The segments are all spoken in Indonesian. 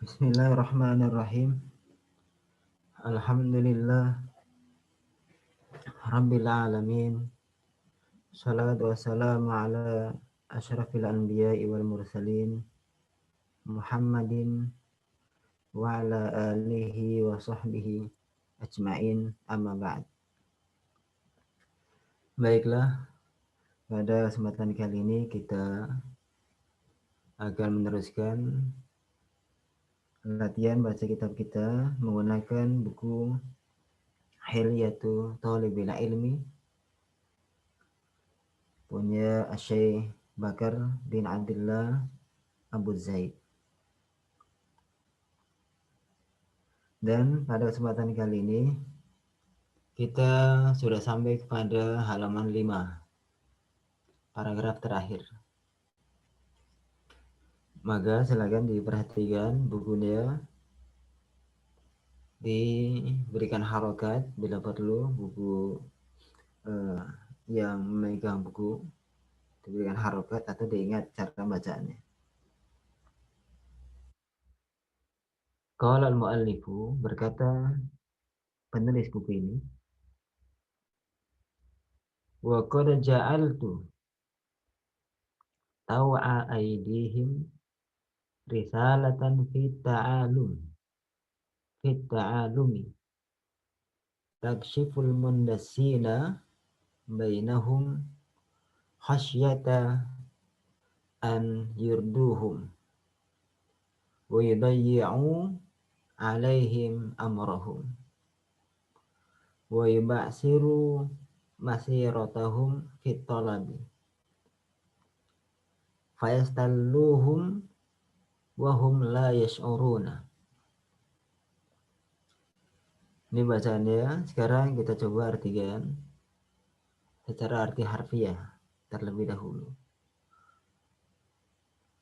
Bismillahirrahmanirrahim. Alhamdulillah Rabbil alamin. Salatu wassalamu ala asyrafil anbiya'i wal mursalin Muhammadin wa ala alihi wa sahbihi ajma'in, amma ba'd. Baiklah, pada kesempatan kali ini kita akan meneruskan latihan baca kitab kita menggunakan buku Hilyatul Thalibil Ilmi punya Syekh Bakar bin Abdullah Abu Zaid. Dan pada kesempatan kali ini kita sudah sampai kepada halaman 5, paragraf terakhir. Maka silakan diperhatikan bukunya, diberikan harokat bila perlu. Buku yang memegang buku diberikan harokat atau diingat cara bacaannya. Qala al-muallifu, berkata penulis buku ini, wa qad ja'altu taw'a aydihim risalatan fit ta'alumi takshiful mundassina bainahum khasyata an yurduhum wa yudayyi'u alaihim amrahum wa yuba'siru masiratahum fit talabi fayastalluhum wa hum la yash'uruna. Ini bacaannya. Sekarang kita coba artikan secara arti harfiah terlebih dahulu.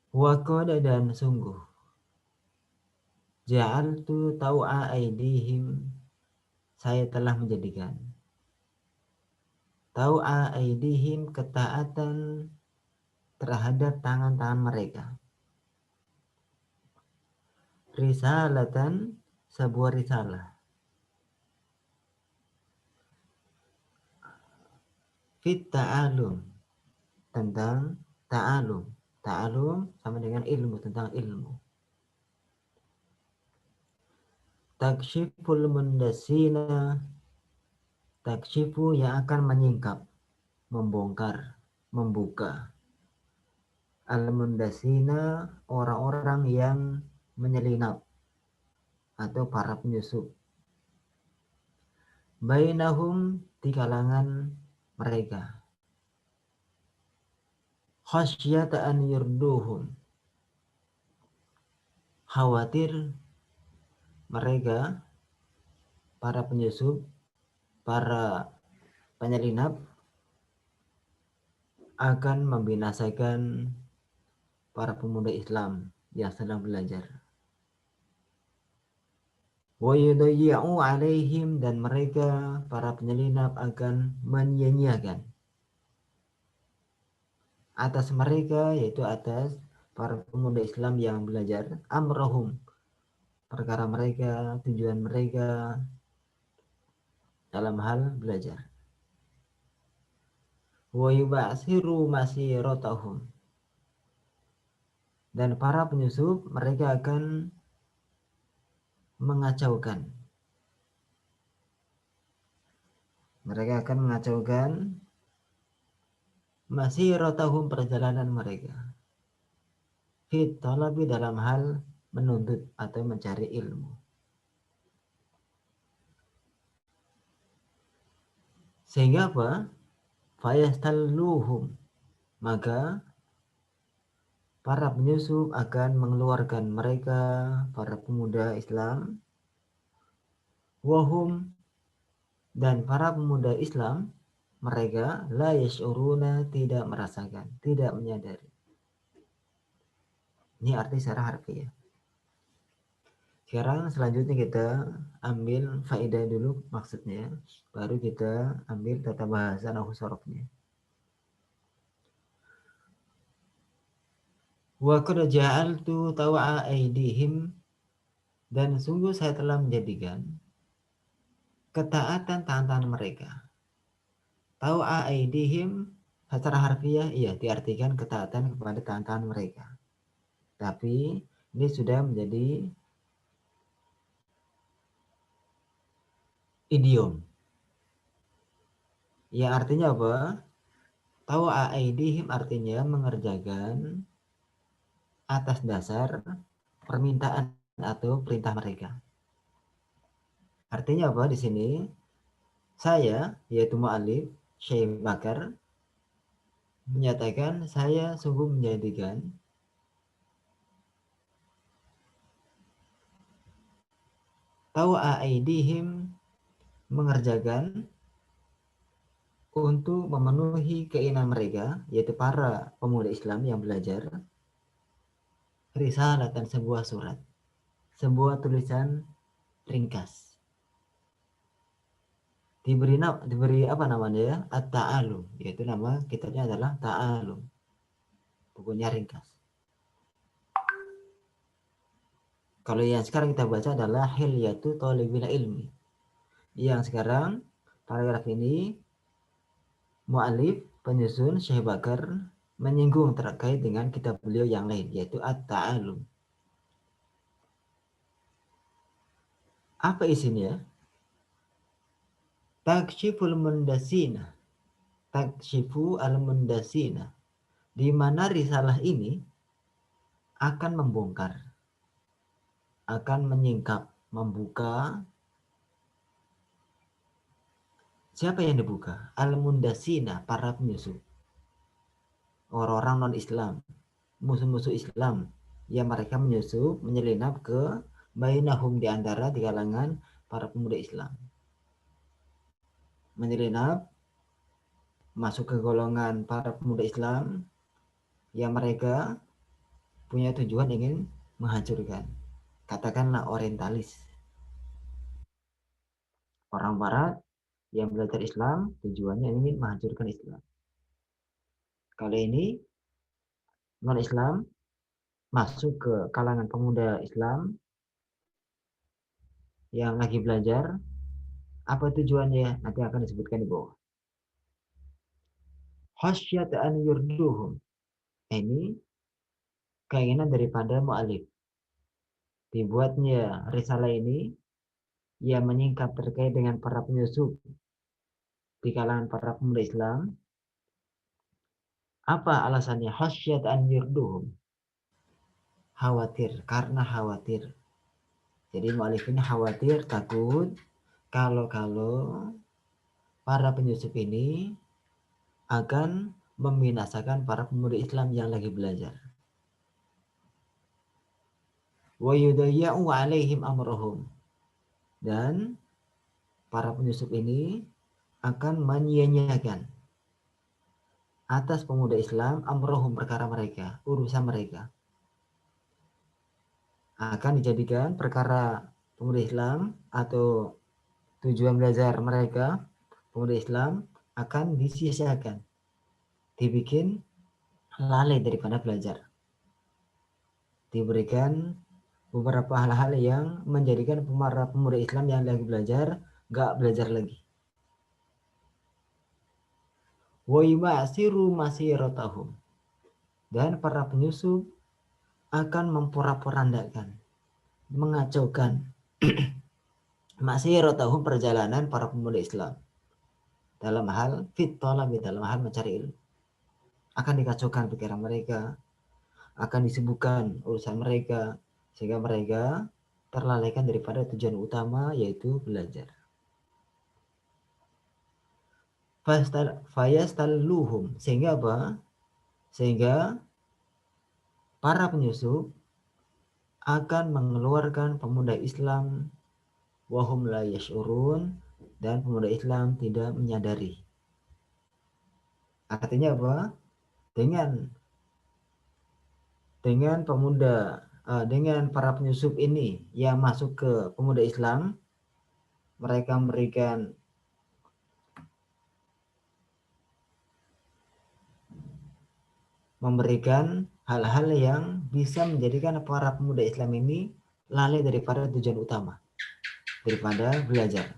Wa qad, dan sungguh, ja'altu tau'a aidihim, saya telah menjadikan tau'a aidihim, ketaatan terhadap tangan-tangan mereka, risalatan, sebuah risalah, fit ta'alum, tentang ta'alum. Ta'alum sama dengan ilmu, tentang ilmu. Takshiful mundasina, takshifu, yang akan menyingkap, membongkar, membuka. Al-mundasina, orang-orang yang menyelinap atau para penyusup. Bainahum, di kalangan mereka. Khasyata an yurduhum, khawatir mereka, para penyusup, para penyelinap, akan membinasakan para pemuda Islam yang sedang belajar. Wa yudayyi'u alaihim, dan mereka, para penyelinap, akan menyia-nyiakan atas mereka, yaitu atas para pemuda Islam yang belajar, amrahum, perkara mereka, tujuan mereka dalam hal belajar. Wa yuba'siru masiratahum, dan para penyusup, mereka akan mengacaukan. Mereka akan mengacaukan masiratahum, perjalanan mereka, fit talabi, dalam hal menuntut atau mencari ilmu. Sehingga apa? Fayastalluhum, maka para penyusup akan mengeluarkan mereka, para pemuda Islam, wahum, dan para pemuda Islam, mereka la yash'uruna, tidak merasakan, tidak menyadari. Ini arti secara harfiah. Sekarang selanjutnya kita ambil faedah dulu maksudnya, baru kita ambil tata bahasa nahwu sharafnya. Wa qad ja'altu taw'a aydihim, Dan sungguh saya telah menjadikan ketaatan mereka. Tahu aidihim secara harfiah, iya diartikan ketaatan kepada taatan mereka. Tapi ini sudah menjadi idiom. Yang artinya apa? Tahu aidihim artinya mengerjakan atas dasar permintaan atau perintah mereka. Artinya apa di sini? Saya, yaitu Mu'alif Syekh Bakar, menyatakan saya sungguh menjadikan tahu aidihim mengerjakan untuk memenuhi keinginan mereka, yaitu para pemuda Islam yang belajar, risalah dan sebuah surat, sebuah tulisan ringkas. Diberi apa namanya ya? At-Ta'alum, yaitu nama kitabnya adalah Ta'alum. Bukunya ringkas. Kalau yang sekarang kita baca adalah Hilyatu Thalibil Ilmi. Yang sekarang paragraf ini mu'alif penyusun Syekh Bakar menyinggung terkait dengan kitab beliau yang lain, yaitu At-Ta'alum. Apa isinya? Taksyiful Mundasina. Taksyifu al-Mundasina. Di mana risalah ini akan membongkar, akan menyingkap, membuka. Siapa yang dibuka? Al-Mundasina, para penyusup. Orang-orang non-Islam, musuh-musuh Islam, yang mereka menyusup, menyelinap ke bainahum di antara di kalangan para pemuda Islam. Menyelinap masuk ke golongan para pemuda Islam yang mereka punya tujuan ingin menghancurkan. Katakanlah orientalis. Orang barat yang belajar Islam tujuannya ingin menghancurkan Islam. Kali ini non-Islam masuk ke kalangan pemuda Islam yang lagi belajar. Apa tujuannya? Nanti akan disebutkan di bawah. Khasyat an yurduhum. Ini keinginan daripada mu'alif. Dibuatnya risalah ini yang menyingkap terkait dengan para penyusup di kalangan para pemuda Islam. Apa alasannya? Khasyat an yurduhum. Khawatir, karena khawatir. Jadi mu'alif ini khawatir, takut kalau para penyusup ini akan membinasakan para pemuda Islam yang lagi belajar. Wa yudayya'u 'alaihim amrahum. Dan para penyusup ini akan menyia-nyiakan atas pemuda Islam amrahum, perkara mereka, urusan mereka. Akan dijadikan perkara pemuda Islam atau tujuan belajar mereka, pemuda Islam, akan disia-siakan, dibikin lalai daripada belajar. Diberikan beberapa hal-hal yang menjadikan para pemuda Islam yang lagi belajar gak belajar lagi. Wa yubasiru masirotahum. Dan para penyusup akan memporak-porandakan, mengacaukan masirotahum, perjalanan para pemuda Islam dalam hal fit talabi, dalam hal mencari ilmu. Akan dikacaukan pikiran mereka, akan disibukkan urusan mereka, sehingga mereka terlalaikan daripada tujuan utama, yaitu belajar. Fayastalluhum, sehingga apa? Sehingga para penyusup akan mengeluarkan pemuda Islam wahum la yash'urun, dan pemuda Islam tidak menyadari. Artinya apa? Dengan para penyusup ini yang masuk ke pemuda Islam, mereka memberikan hal-hal yang bisa menjadikan para pemuda Islam ini lalai daripada tujuan utama, daripada belajar.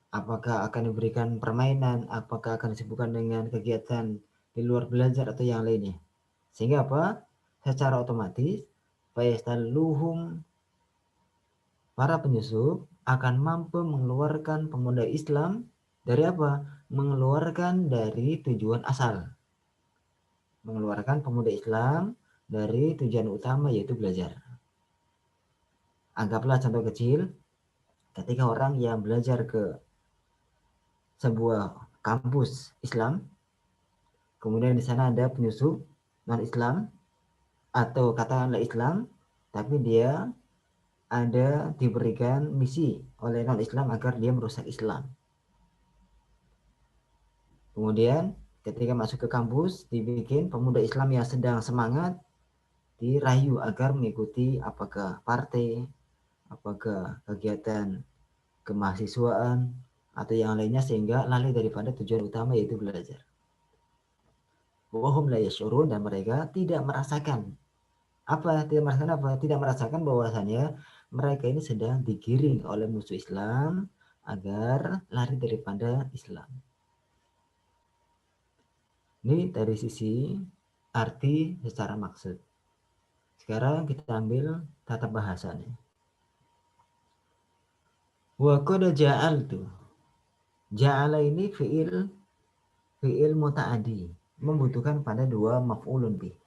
Apakah akan diberikan permainan, apakah akan disibukkan dengan kegiatan di luar belajar atau yang lainnya. Sehingga apa? Secara otomatis fayastaluhum, para penyusup akan mampu mengeluarkan pemuda Islam dari apa? Mengeluarkan dari tujuan asal. Mengeluarkan pemuda Islam dari tujuan utama yaitu belajar. Anggaplah contoh kecil, ketika orang yang belajar ke sebuah kampus Islam, kemudian di sana ada penyusup non-Islam atau katakanlah Islam, tapi dia ada diberikan misi oleh non-Islam agar dia merusak Islam. Kemudian ketika masuk ke kampus, dibikin pemuda Islam yang sedang semangat dirayu agar mengikuti apakah partai, apakah kegiatan kemahasiswaan atau yang lainnya, sehingga lalai daripada tujuan utama yaitu belajar. Wahum la yash'urun, dan mereka tidak merasakan apa? Tidak merasakan apa? Tidak merasakan bahwasanya mereka ini sedang digiring oleh musuh Islam agar lari daripada Islam. Ini dari sisi arti secara maksud. Sekarang kita ambil tata bahasanya. Wa qad ja'altu. Ja'ala ini fi'il muta'addi, membutuhkan pada dua maf'ulun bih.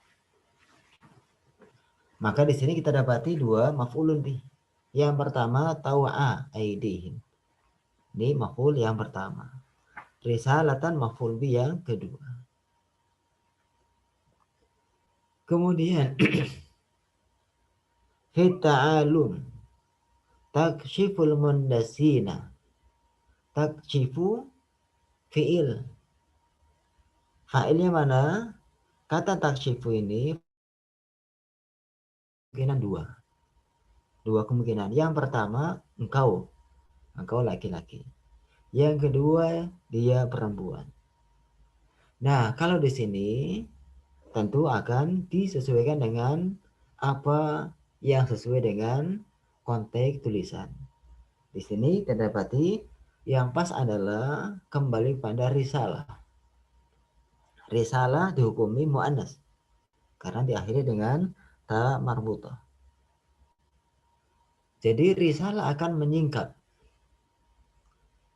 Maka di sini kita dapati dua maf'ulun bih. Yang pertama taw'a aidihim. Ini maf'ul yang pertama. Risalatan maf'ul bih yang kedua. Kemudian fita'alum takshiful mundasina. Takshifu fi'il. Fa'ilnya mana? Kata takshifu ini kemungkinan dua kemungkinan. Yang pertama, engkau laki-laki. Yang kedua, dia perempuan. Nah, kalau di sini tentu akan disesuaikan dengan apa yang sesuai dengan konteks tulisan. Di sini terdapati yang pas adalah kembali pada risalah. Risalah dihukumi mu'annas karena diakhiri dengan ta marbutah. Jadi risalah akan menyingkat.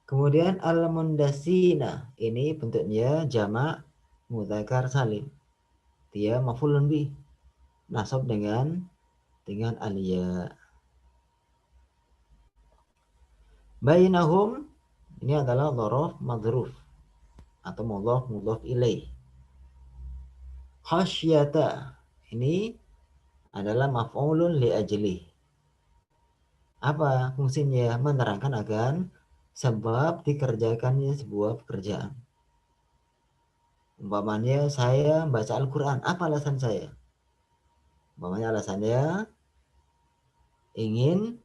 Kemudian al-mundasina ini bentuknya jamak mudzakkar salim. Dia maf'ulun bih, nasab dengan aliyah. Bainahum ini adalah dzaraf madzruf atau mudhaf ilaih. Khasyata ini adalah maf'ulun li ajli. Apa fungsinya? Menerangkan akan sebab dikerjakannya sebuah pekerjaan. Umpamanya saya baca Al-Quran, apa alasan saya? Umpamanya alasannya ingin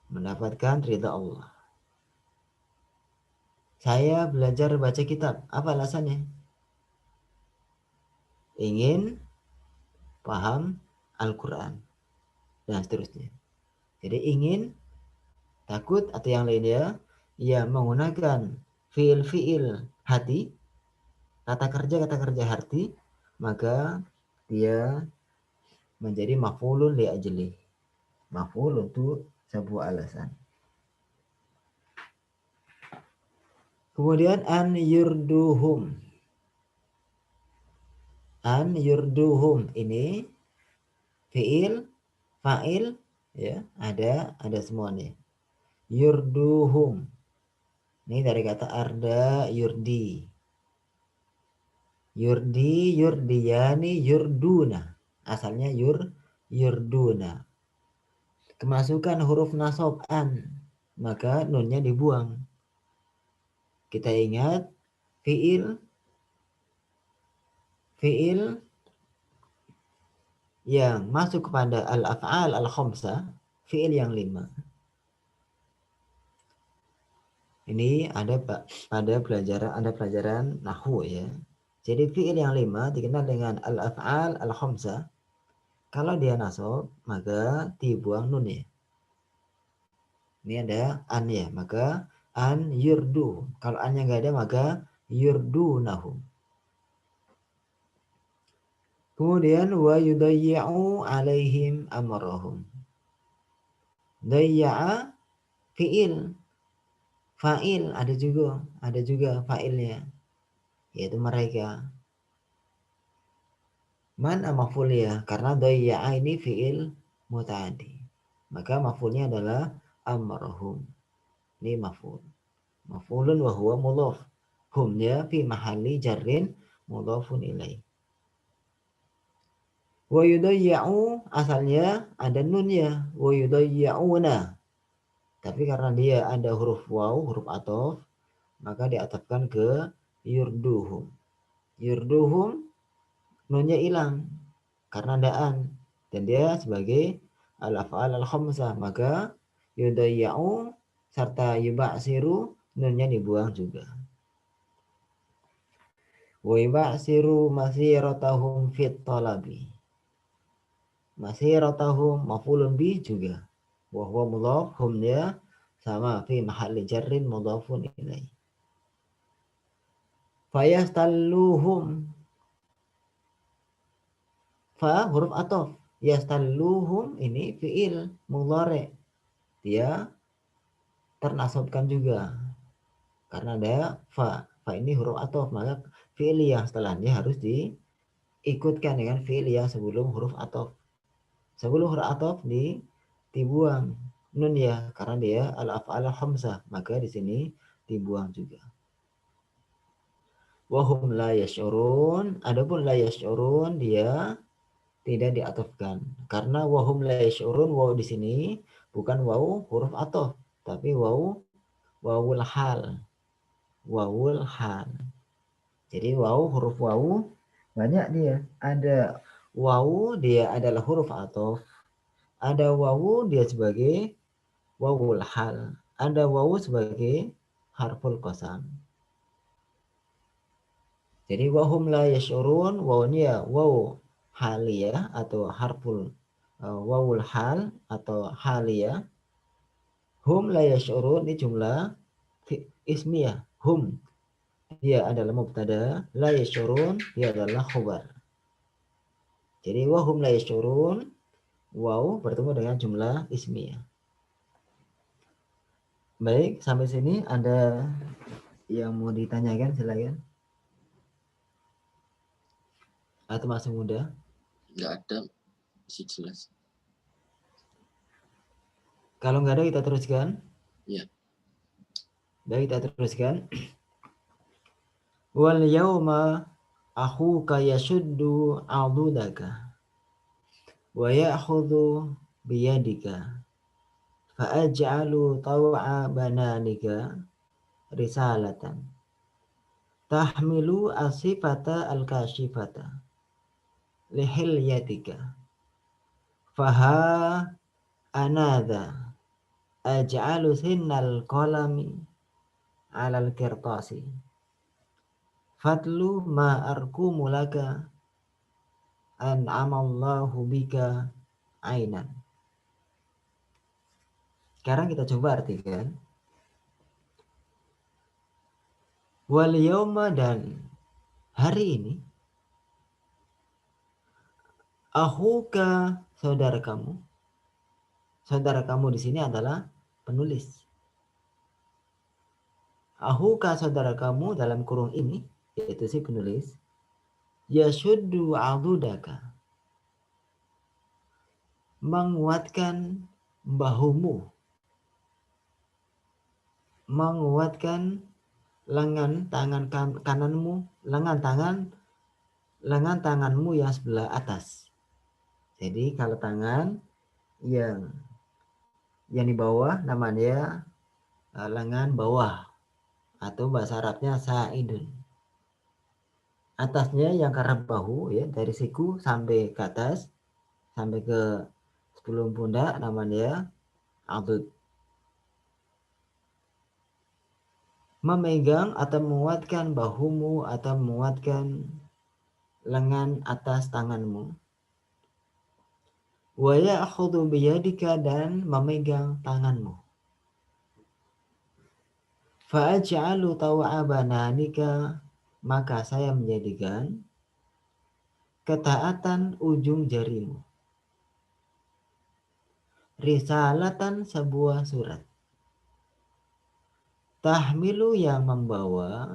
mendapatkan ridha Allah. Saya belajar baca kitab, apa alasannya? Ingin paham Al-Quran dan seterusnya. Jadi ingin, takut atau yang lainnya, ia menggunakan fiil hati, kata kerja hati, maka dia menjadi maf'ulun li ajli. Maf'ul untuk sebuah alasan. Kemudian an yurduhum. An yurduhum ini fiil, fa'il, ya, ada semuanya. Yurduhum. Ini dari kata arda yurdi. Yurdi, yurdiyani, yurduna. Asalnya yurduna. Kemasukan huruf nasab an, maka nunnya dibuang. Kita ingat fiil yang masuk kepada al-af'al al-khamsah, fiil yang 5. Ini ada pelajaran nahwu ya. Jadi fiil yang 5 dikenal dengan al-af'al al-khamsah. Kalau dia nasab, maka dibuang nun ya. Ini ada an ya, maka an yurdu. Kalau annya nggak ada, maka yurdunahum. Kemudian wa yudayyi'u alaihim amrahum. Dayya'a fi'il, fa'il ada juga fa'ilnya, yaitu mereka. Man maf'ul ya, karena dayya'a ini fi'il muta'addi. Maka maf'ulnya adalah amrahum. Ini maf'ul. Maf'ulun wa huwa mudhaf. Humnya fi mahalli jarrin mudhafun ilaih. Wa yudayya'u asalnya ada nunnya, wa yudayya'una. Tapi karena dia ada huruf waw, huruf ataf, maka diatafkan ke yurduhum. Yurduhum nunnya hilang karena daan dan dia sebagai al-af'al al-khamsah, maka yudayya'u serta yuba'siru nunnya dibuang juga. Wa yuba'siru masiratahum fit talabi. Masiratahum maf'ulun bi juga. Wa huwa mudhaf, humnya sama fi mahalli jarrin mudhafun ilaih. Fayastalluhum. Fa huruf ataf. Yastalluhum ini fi'il mudhari. Dia ternasabkan juga karena ada fa. Fa ini huruf ataf, maka fi'il yang setelahnya harus diikutkan dengan fi'il yang sebelum huruf ataf. Sebelum huruf ataf dibuang nun ya, karena dia al-af'al khamsah, maka di sini dibuang juga. Wahum la yash'urun, adapun la yash'urun dia tidak diatofkan karena wahum la yash'urun, waw di sini bukan waw huruf ataf tapi wawul hal. Wawul hal. Jadi waw, huruf waw banyak dia. Ada waw dia adalah huruf ataf, ada waw dia sebagai wawul hal, ada waw sebagai harful qasam. Jadi wahum la yash'urun, wawnya waw haliyah atau harful wawul hal atau haliyah. Hum la yash'urun ini jumlah ismiyah. Hum dia adalah mubtada, la yash'urun dia adalah khabar. Jadi wahum la yash'urun, waw bertemu dengan jumlah ismiyah. Baik, sampai sini ada yang mau ditanyakan, silakan. Atau masih muda? Nggak ada, masih jelas. Kalau nggak ada kita teruskan. Ya. Baik, kita teruskan. Wal yauma akhuka yashuddu adudaka wa ya'khudhu biyadika fa aj'alu taw'a bananika risalatan tahmilu asifata al-kashifata lihilyatika faha anadha aj'alu sinnal qalami 'alal kirtasi fatlu ma arkumu laka an'amallahu bika ainan. Sekarang kita coba artikan. Wal yauma dan hari ini, akhuka saudara kamu. Saudara kamu di sini adalah penulis. Akhuka saudara kamu dalam kurung ini, yaitu si penulis, yashuddu adudaka, menguatkan bahumu, menguatkan lengan tangan kananmu, lengan tanganmu yang sebelah atas. Jadi kalau tangan yang di bawah namanya lengan bawah atau bahasa Arabnya sa'idun. Atasnya yang karena bahu ya, dari siku sampai ke atas sampai ke sebelum pundak namanya adud. Memegang atau menguatkan bahumu atau menguatkan lengan atas tanganmu. Wa ya'khudhu biyadika, dan memegang tanganmu. Fa aj'alu taw'a bananika, maka saya menjadikan ketaatan ujung jarimu. Risalatan, sebuah surat. Tahmilu, yang membawa,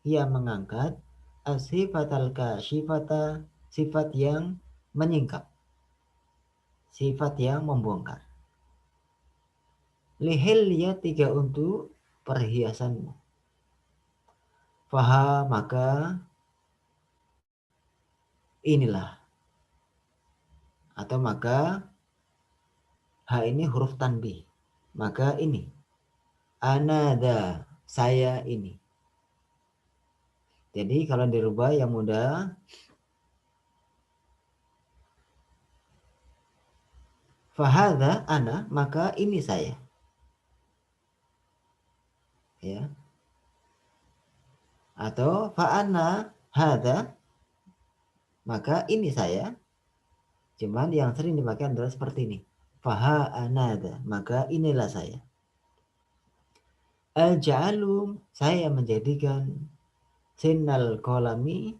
yang mengangkat, as-sifatal kasyifata, sifat yang menyingkap, sifat yang membongkar. Lihilyatika, untuk perhiasanmu. Faha, maka inilah, atau maka, ha ini huruf tanbih, maka ini, anada, saya ini. Jadi kalau dirubah yang mudah, fahadha ana, maka ini saya. Ya. Atau fa'ana hadha, maka ini saya. Cuman yang sering dipakai adalah seperti ini. Faha anada, maka inilah saya. Al-ja'alu, saya menjadikan, sinnal kolami,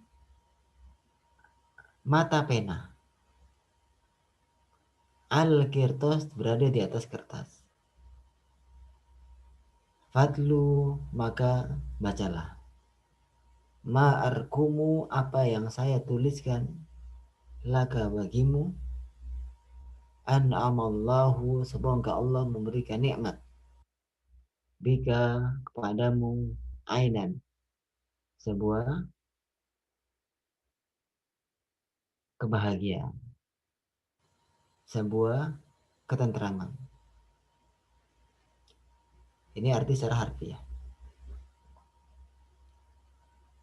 mata pena. Al-kirtos, berada di atas kertas. Fadlu, maka bacalah. Ma'arkumu, apa yang saya tuliskan, laka, bagimu. An'amallahu, semoga Allah memberikan nikmat, bika, kepadamu, ainan, sebuah kebahagiaan, sebuah ketentraman. Ini arti secara harfiah.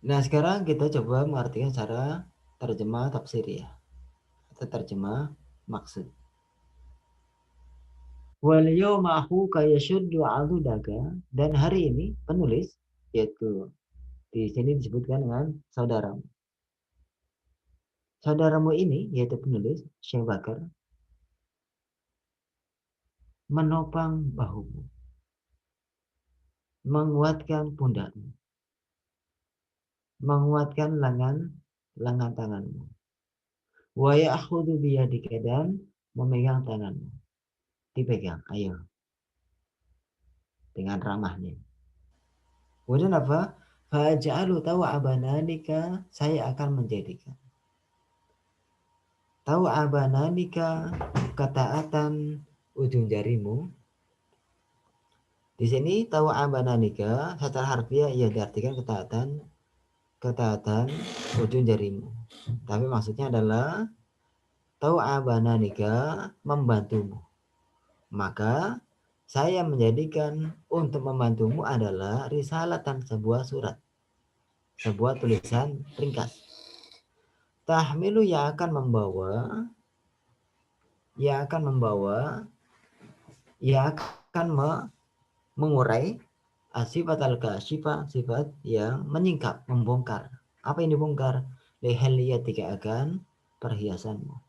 Nah, sekarang kita coba mengartikan secara terjemah tafsiriyah atau terjemah maksud. Wal yawma akhuka yashuddu 'adudaka, dan hari ini penulis, yaitu di sini disebutkan dengan saudaramu. Saudaramu ini, yaitu penulis Syekh Bakar, menopang bahumu, menguatkan pundakmu, menguatkan lengan tanganmu. Wa ya'khudhu biyadika, dan memegang tanganmu. Dipegang, ayo, dengan ramahnya. Kemudian apa? Fa'ja'alu taw'a bananika, saya akan menjadikan. Taw'a bananika, ketaatan ujung jarimu. Di sini taw'a bananika secara harfiah ia diartikan ketaatan ujung jarimu. Tapi maksudnya adalah taw'a bananika, membantumu. Maka saya menjadikan untuk membantumu adalah risalatan, sebuah surat, sebuah tulisan ringkas. Tahmilu, yang akan membawa, yang akan mengurai, sifat al-kasyifah, sifat yang menyingkap, membongkar. Apa yang dibongkar? Lihaliyatika, akan perhiasanmu.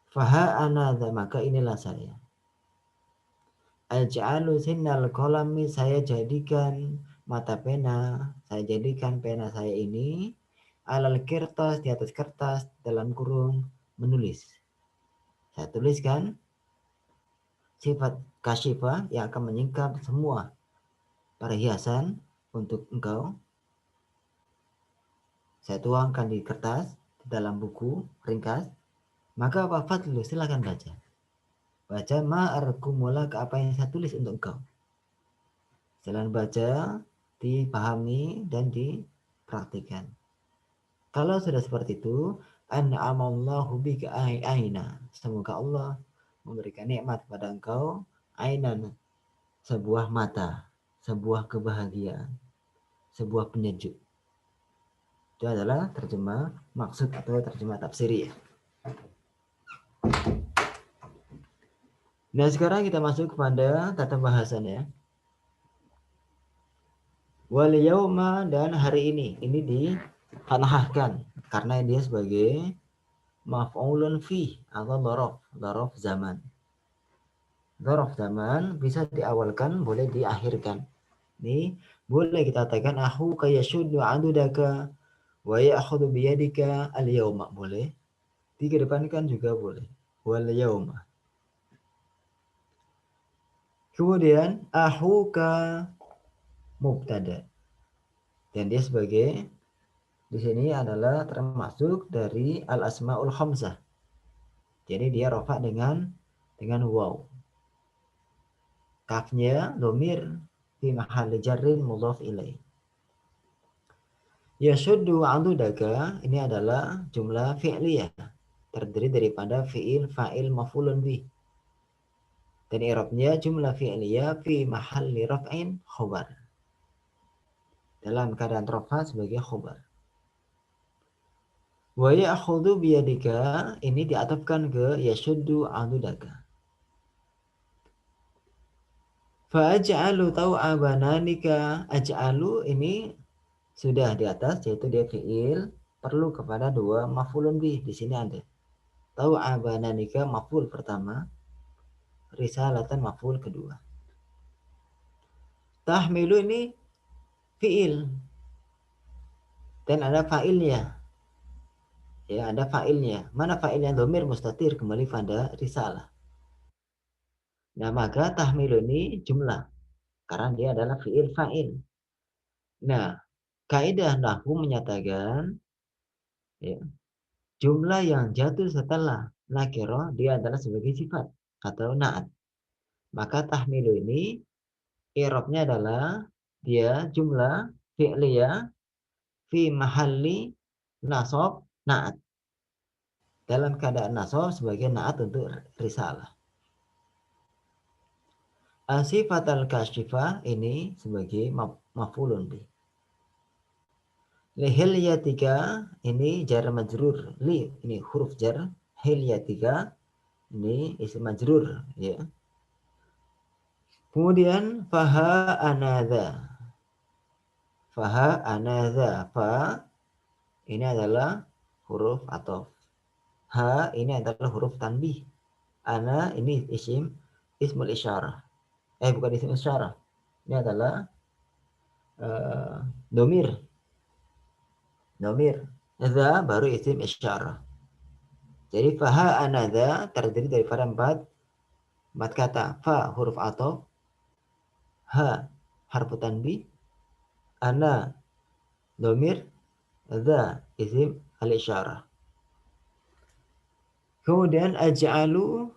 Faha anadha, maka inilah saya. Al-ja'alu sinnal kolami, saya jadikan mata pena, saya jadikan pena saya ini, alal kirtas, di atas kertas, dalam kurung, menulis. Saya tuliskan sifat kasyifah yang akan menyingkap semua perhiasan untuk engkau. Saya tuangkan di kertas, di dalam buku ringkas. Maka wafat lu, silakan baca. Baca ma'arkumula, ke apa yang saya tulis untuk engkau. Selain baca, dipahami dan dipraktikkan. Kalau sudah seperti itu, an'amallahu bika aina, semoga Allah memberikan nikmat pada engkau, ainan, sebuah mata, sebuah kebahagiaan, sebuah penyejuk. Itu adalah terjemah maksud atau terjemah tafsiriyah. Nah, sekarang kita masuk kepada tata bahasannya. Wal yauma, dan hari ini dihanahkan karena dia sebagai maf'ulun fi atau dhorof zaman. Dhorof zaman bisa diawalkan, boleh diakhirkan. Ini boleh kita katakan ahu yashuddu adudaka wa ya'khudhu biyadika al-yawma, boleh. Dikedepankan juga boleh. Wal yawma. Kemudian ahuka mubtada. Dan dia sebagai di sini adalah termasuk dari al-asmaul khamsah. Jadi dia rafa dengan waw. Kafnya dhamir fi mahalli jarrin mudhaf ilaih. Yashuddu adudaka ini adalah jumlah fi'liyah, terdiri daripada fi'il, fa'il, maf'ulun bih. Dan i'rabnya jumlah fi'liyah fi mahalli raf'in khobar. Dalam keadaan rafa sebagai khobar. Wa ya'khudhu biyadika ini diatafkan ke yashuddu adudaka. Fa aj'alu taw'a bananika, aj'alu ini sudah di atas, yaitu dia fi'il, perlu kepada dua maf'ulun bih. Di sini ada taw'a bananika maf'ul pertama, risalatan maf'ul kedua. Tahmilu ini fi'il dan ada fa'ilnya. Ya, ada fa'ilnya. Mana fa'ilnya? Dhamir mustatir kembali pada risalah. Nah, maka tahmilu ini jumlah karena dia adalah fi'il fa'il. Nah, kaidah nahwu menyatakan ya, jumlah yang jatuh setelah nakirah dia adalah sebagai sifat atau na'at. Maka tahmilu ini i'rabnya adalah dia jumlah fi'liyah fi mahalli nasab na'at. Dalam keadaan nasab sebagai na'at untuk risalah. Sifat al-kashifah ini sebagai maf'ulun bih. Lihilyatika ini jar majrur, li ini huruf jar, hilyatika ini isim majrur ya. Kemudian faha anadha. Faha anadha, fa ini adalah huruf ataf. Ha ini adalah huruf tanbih. Ana ini ismul isyarah. Bukan isim isyarah. Ini adalah domir. Dha baru isim isyarah. Jadi faha anadha terdiri daripada empat kata. Fa huruf ataf, ha harfu tanbih, ana domir, dha isim al-isyarah. Kemudian aj'alu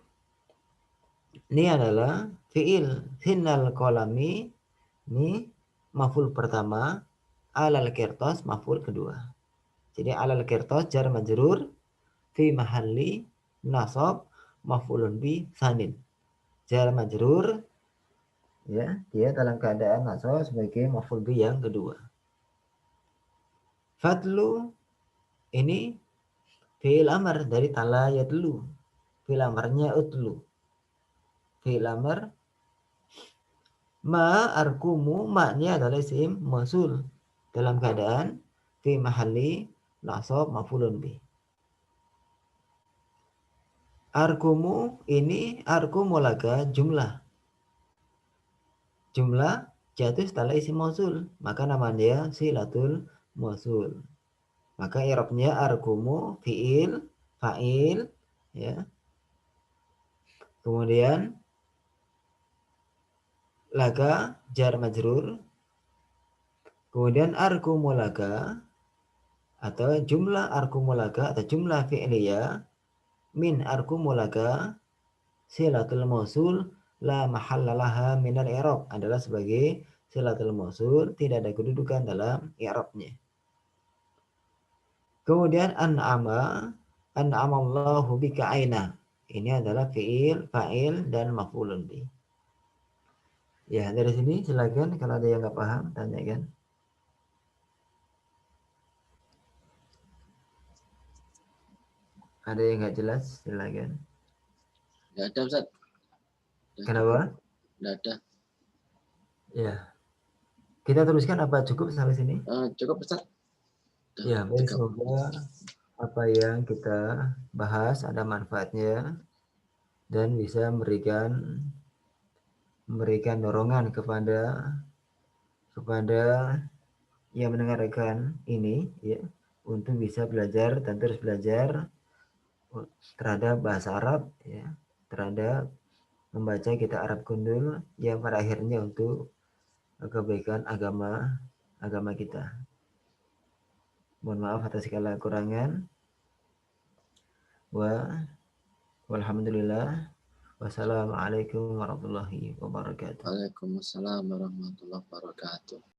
ini adalah fi'il. Hinnal qalami ini maf'ul pertama, alal kirtas maf'ul kedua. Jadi alal kirtas jar majrur fi mahalli nasab maf'ulun bi tsanin. Jar majrur ya, dia dalam keadaan nasab sebagai maf'ul bi yang kedua. Fatlu ini fi'il amr dari tala yatlu. Fi'il amarnya utlu. Fi'il amr. Ma arkumu, ma-nya adalah isim mausul dalam keadaan fi mahalli nasab maf'ulun bih. Arkumu ini arkumulaka jumlah. Jumlah jatuh setelah isim mausul, maka namanya silatul mausul. Maka i'rabnya arkumu fi'il, fa'il ya. Kemudian laka jar majrur. Kemudian arkumulaka atau jumlah arkumulaka atau jumlah fi'liyah min arkumulaka silatul mausul la mahallalaha minal i'rab adalah sebagai silatul mausul, tidak ada kedudukan dalam i'rabnya. Kemudian an'amallahu bika aina. Ini adalah fi'il, fa'il dan maf'ulun bih. Ya, dari sini silakan kalau ada yang nggak paham tanyakan. Ada yang nggak jelas silakan. Nggak ada, Ustaz. Kenapa? Nggak ada. Ya. Kita teruskan apa cukup sampai sini? Cukup, Ustaz. Ya, baik, semoga apa yang kita bahas ada manfaatnya dan bisa memberikan dorongan kepada yang mendengarkan ini ya untuk bisa belajar dan terus belajar terhadap bahasa Arab ya, terhadap membaca kitab Arab gundul yang pada akhirnya untuk kebaikan agama kita. Mohon maaf atas segala kekurangan. Walhamdulillah. Wassalamualaikum warahmatullahi wabarakatuh. Waalaikumsalam warahmatullahi wabarakatuh.